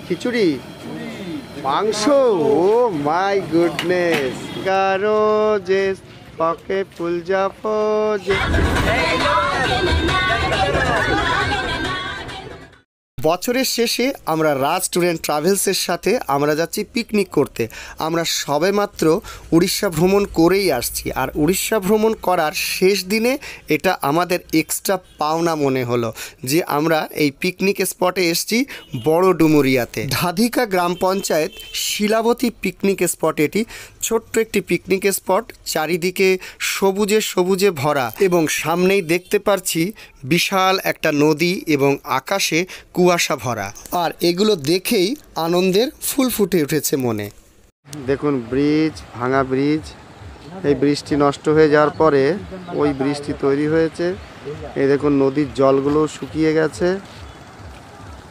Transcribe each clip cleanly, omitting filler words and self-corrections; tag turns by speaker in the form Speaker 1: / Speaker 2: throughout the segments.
Speaker 1: খিচুড়ি, মাংস, ও my goodness, Garo যে পকে ফুল জাফো যে। বছরের শেষে আমরা রাজ ট্যুর অ্যান্ড ট্রাভেলসের সাথে আমরা যাচ্ছি পিকনিক করতে। আমরা সবেমাত্র উড়িষ্যা ভ্রমণ করেই আসছি, আর উড়িষ্যা ভ্রমণ করার শেষ দিনে এটা আমাদের এক্সট্রা পাওনা মনে হলো যে আমরা এই পিকনিক স্পটে এসেছি বড় ডুমুরিয়াতে। ধাধিকা গ্রাম পঞ্চায়েত শিলাবতী পিকনিক স্পট। এটি ছোট্ট একটি পিকনিক স্পট, চারিদিকে সবুজে সবুজে ভরা, এবং সামনেই দেখতে পাচ্ছি বিশাল একটা নদী এবং আকাশে কুয়াশা ভরা। আর এগুলো দেখেই আনন্দের ফুল ফুটে উঠেছে মনে। দেখুন ব্রিজ, ভাঙা ব্রিজ। এই ব্রিজটি নষ্ট হয়ে যাওয়ার পরে ওই ব্রিজটি তৈরি হয়েছে। এই দেখুন নদীর জলগুলো শুকিয়ে গেছে,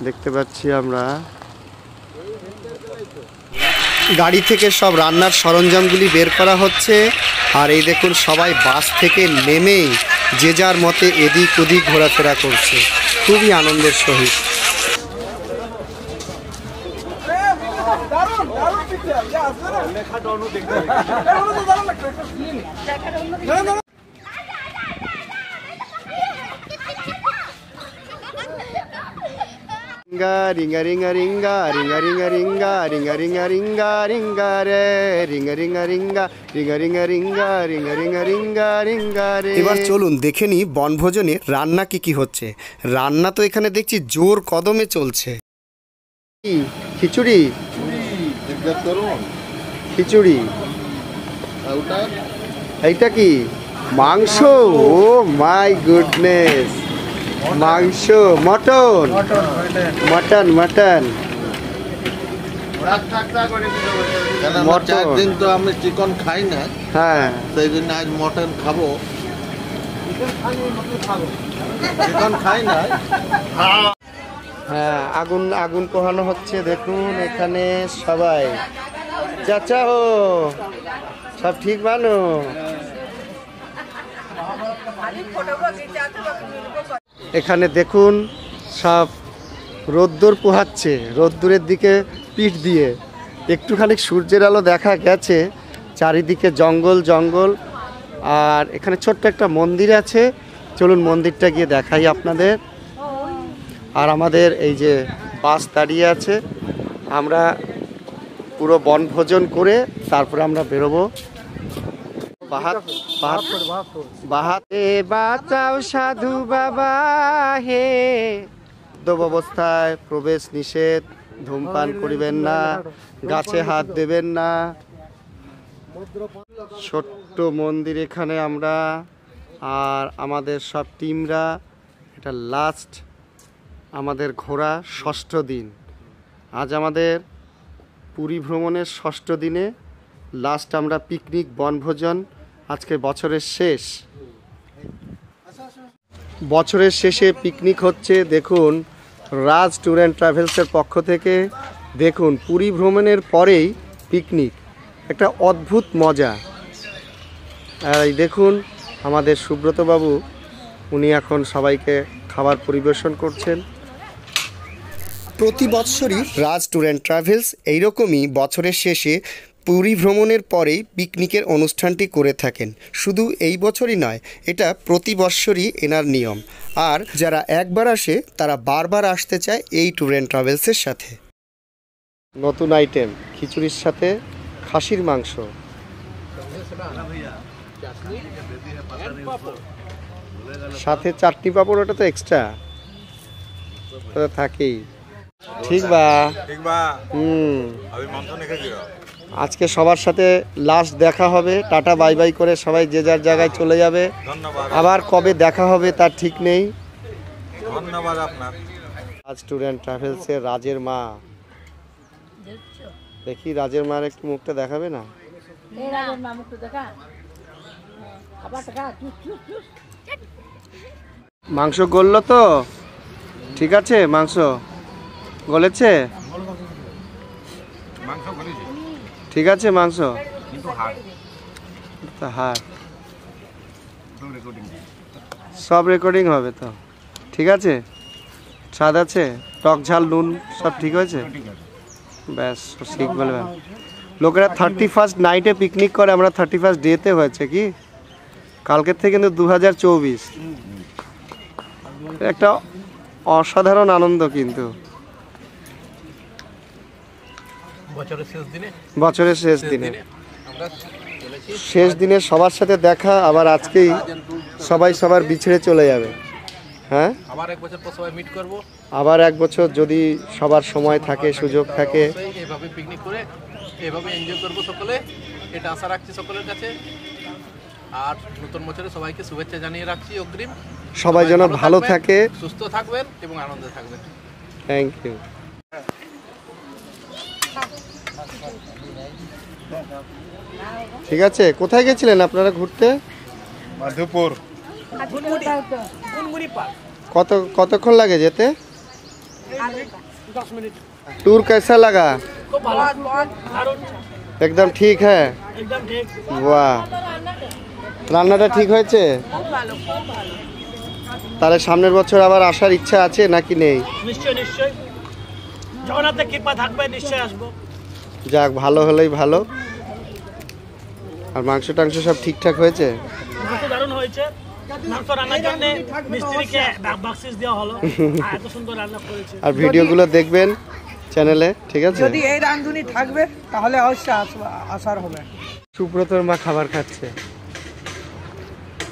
Speaker 1: দেখতে পাচ্ছি আমরা। গাড়ি থেকে সব রান্নার সরঞ্জামগুলি বের করা হচ্ছে। আর এই দেখুন সবাই বাস থেকে নেমেই যে যার মতে এদিক ওদিক ঘোরাফেরা করছে খুবই আনন্দের সহিত। রিঙ্গা রিঙ্গা রিঙ্গা রিঙ্গা রিঙ্গা রিঙ্গা রিঙ্গা রিঙ্গা রিঙ্গা রিঙ্গা রে রিঙ্গা রিঙ্গা রিঙ্গা রিঙ্গা রিঙ্গা রিঙ্গা রিঙ্গা রিঙ্গা রিঙ্গা রিঙ্গা রে। এবার চলুন দেখে নিই বনভোজনে রান্না কি হচ্ছে। রান্না তো এখানে দেখছি জোর কদমে চলছে। খিচুড়ি, খিচুড়ি, এইটা কি মাংস? ও মাই গুডনেস, মাংস, মটন, মটন, মটন,
Speaker 2: দিন তো আমি চিকেন খাই না,
Speaker 1: হ্যাঁ
Speaker 2: সেই জন্য আজ মটন খাবো। চিকেন খাই না।
Speaker 1: হ্যাঁ, আগুন আগুন পোহানো হচ্ছে। দেখুন এখানে সবাই। চাচা হো, সব ঠিক বানো? এখানে দেখুন সব রোদ্দুর পোহাচ্ছে, রোদ্দুরের দিকে পিঠ দিয়ে। একটুখানি সূর্যের আলো দেখা গেছে, চারিদিকে জঙ্গল জঙ্গল। আর এখানে ছোট্ট একটা মন্দির আছে, চলুন মন্দিরটা গিয়ে দেখাই আপনাদের। আর আমাদের এই যে বাস দাঁড়িয়ে আছে, আমরা পুরো বনভোজন করে তারপরে আমরা বেরোবো। বাহাতে বাঁচাও সাধু বাবা হে। মদ্যপ অবস্থায় প্রবেশ নিষেধ, ধূমপান করিবেন না, গাছে হাত দেবেন না। ছোট্ট মন্দির এখানে আমরা আর আমাদের সব টিমরা। এটা লাস্ট আমাদের ঘোরা 6ষ্ঠ দিন। আজ আমাদের পুরী ভ্রমণের 6ষ্ঠ দিনে লাস্ট আমরা পিকনিক বনভোজন। আজকে বছরের শেষ, বছরের শেষে পিকনিক হচ্ছে। দেখুন রাজ ট্যুর অ্যান্ড ট্রাভেলসের পক্ষ থেকে। দেখুন পুরী ভ্রমণের পরেই পিকনিক, একটা অদ্ভুত মজা। আর এই দেখুন আমাদের সুব্রতবাবু, উনি এখন সবাইকে খাবার পরিবেশন করছেন। প্রতি বছরই রাজ ট্যুর অ্যান্ড ট্রাভেলস এইরকমই বছরের শেষে পুরী ভ্রমণের পরেই পিকনিকের অনুষ্ঠানটি করে থাকেন। শুধু এই বছরই নয়, এটা প্রতি বছরই এনার নিয়ম। আর যারা একবার আসে তারা বারবার আসতে চায় এই ট্যুর অ্যান্ড ট্রাভেলসের সাথে। নতুন আইটেম, খিচুড়ির সাথে খাসির মাংস, সাথে চাটনি পাঁপড়। ওটা তো এক্সট্রা, ওটা থাকেই। ঠিক বা আজকে সবার সাথে লাস্ট দেখা হবে। টাটা বাই বাই করে সবাই যে যার জায়গায় চলে যাবে। আবার কবে দেখা হবে তার ঠিক নেই। ধন্যবাদ আপনার। রাজ ট্যুর অ্যান্ড ট্রাভেলসের রাজের মা। দেখি রাজের মার একটু মুখটা দেখাবে না? মাংস গলল তো? ঠিক আছে, মাংস গলেছে? ঠিক আছে মাংস, হাড় সব রেকর্ডিং হবে তো? ঠিক আছে, স্বাদ আছে? টক ঝাল নুন সব ঠিক হয়েছে? ব্যাস ঠিক বলবেন। লোকেরা 31st নাইটে পিকনিক করে, আমরা 31st ডেতে হয়েছে কি কালকের থেকে কিন্তু 2024 একটা অসাধারণ আনন্দ কিন্তু বছরের শেষ দিনে সবার সাথে দেখা, আবার আজকেই সবাই সবার বিছড়ে চলে যাবে। হ্যাঁ, আবার এক বছর যদি সবার সময় থাকে, সুযোগ থাকে,
Speaker 3: এইভাবে পিকনিক করে এইভাবে এনজয় করবো সকলে, এটা আশা রাখছি সকলের কাছে। আর নতুন বছরে সবাইকে শুভেচ্ছা জানিয়ে রাখছি অগ্রিম।
Speaker 1: সবাই যেন ভালো থাকে,
Speaker 3: সুস্থ থাকবেন এবং আনন্দে থাকবেন।
Speaker 1: Thank you. ঠিক আছে, কোথায় গেছিলেন আপনারা ঘুরতে?
Speaker 2: মধুপুর।
Speaker 1: কতক্ষণ লাগে যেতে?
Speaker 4: 10 मिनट।
Speaker 1: टूर कैसा लगा? एकदम ठीक है।
Speaker 4: एकदम ठीक।
Speaker 1: वाह, রান্নাটা ঠিক হয়েছে? তাহলে সামনের বছর আবার আসার ইচ্ছা আছে নাকি নেই?
Speaker 4: নিশ্চয় নিশ্চয়, জগন্নাথের কৃপা থাকবে, নিশ্চয় আসবো।
Speaker 1: যাক, ভালো হলেই ভালো। আর মাংস টাংস সব ঠিকঠাক হয়েছে?
Speaker 4: মাংস দারুণ হয়েছে। মাংস রান্নার জন্য মিস্ত্রিকে বকশিশ দেওয়া হলো, এত সুন্দর রান্না করেছে।
Speaker 1: আর ভিডিওগুলো দেখবেন চ্যানেলে, ঠিক আছে?
Speaker 5: যদি এই রাঁধুনি থাকবে তাহলে অবশ্যই আসার হবে।
Speaker 1: সুব্রতর মা খাবার খাচ্ছে,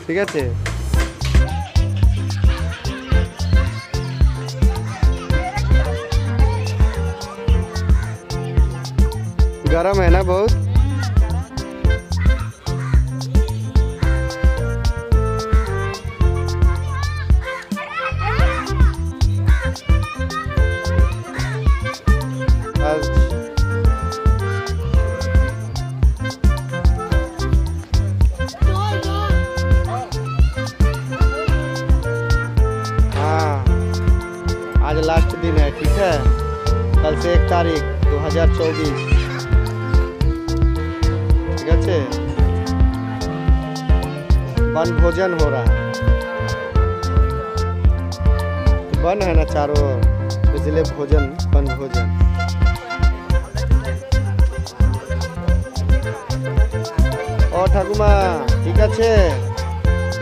Speaker 1: ঠিক আছে? गरम है ना बहुत? हाँ, आज लास्ट दिन है, ठीक है? कल से 1 तारीख 2024, ठीक है? वन भोजन हो रहा है, वन है ना चारों ओर, इसलिए भोजन, वन भोजन। ও ঠাকুমা, ঠিক আছে?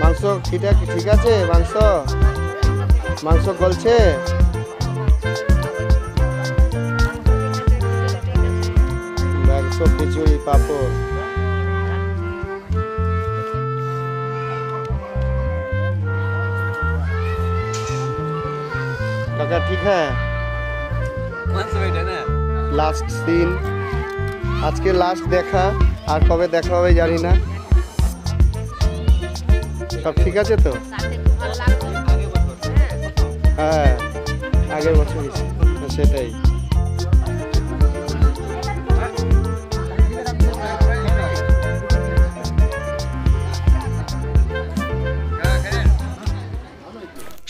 Speaker 1: মাংস ঠিক আছে? মাংস গলছে? মাংস, খিচুড়ি, পাপড়। কাকা ঠিক হ্যাঁ? লাস্ট দিন, আজকে লাস্ট দেখা, আর কবে দেখা হবে জানি না। সব ঠিক আছে তো? হ্যাঁ, আগের বছর সেটাই।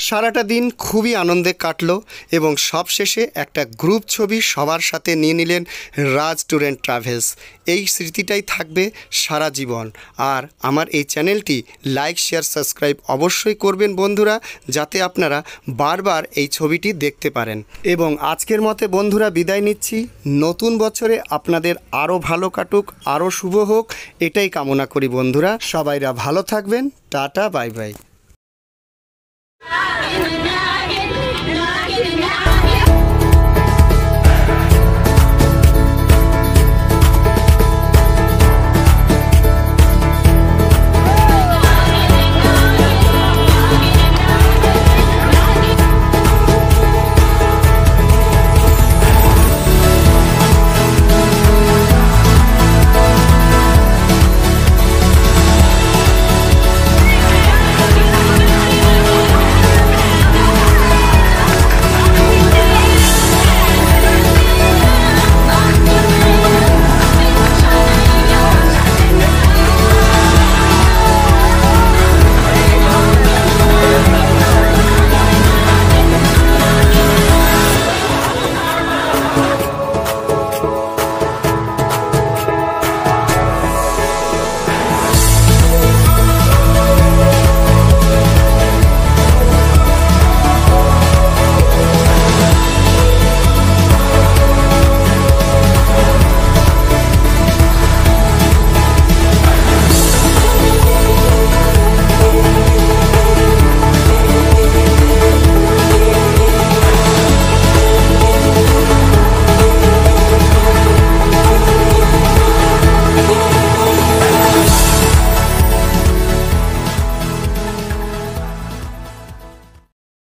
Speaker 1: সারাটা দিন খুবই আনন্দে কাটলো এবং সবশেষে একটা গ্রুপ ছবি সবার সাথে নিয়ে নিলেন রাজ ট্যুর অ্যান্ড ট্রাভেলস। এই স্মৃতিটাই থাকবে সারা জীবন। আর আমার এই চ্যানেলটি লাইক, শেয়ার, সাবস্ক্রাইব অবশ্যই করবেন বন্ধুরা, যাতে আপনারা বারবার এই ছবিটি দেখতে পারেন। এবং আজকের মতে বন্ধুরা বিদায় নিচ্ছি। নতুন বছরে আপনাদের আরও ভালো কাটুক, আরও শুভ হোক, এটাই কামনা করি বন্ধুরা। সবাইরা ভালো থাকবেন। Tata, bye bye.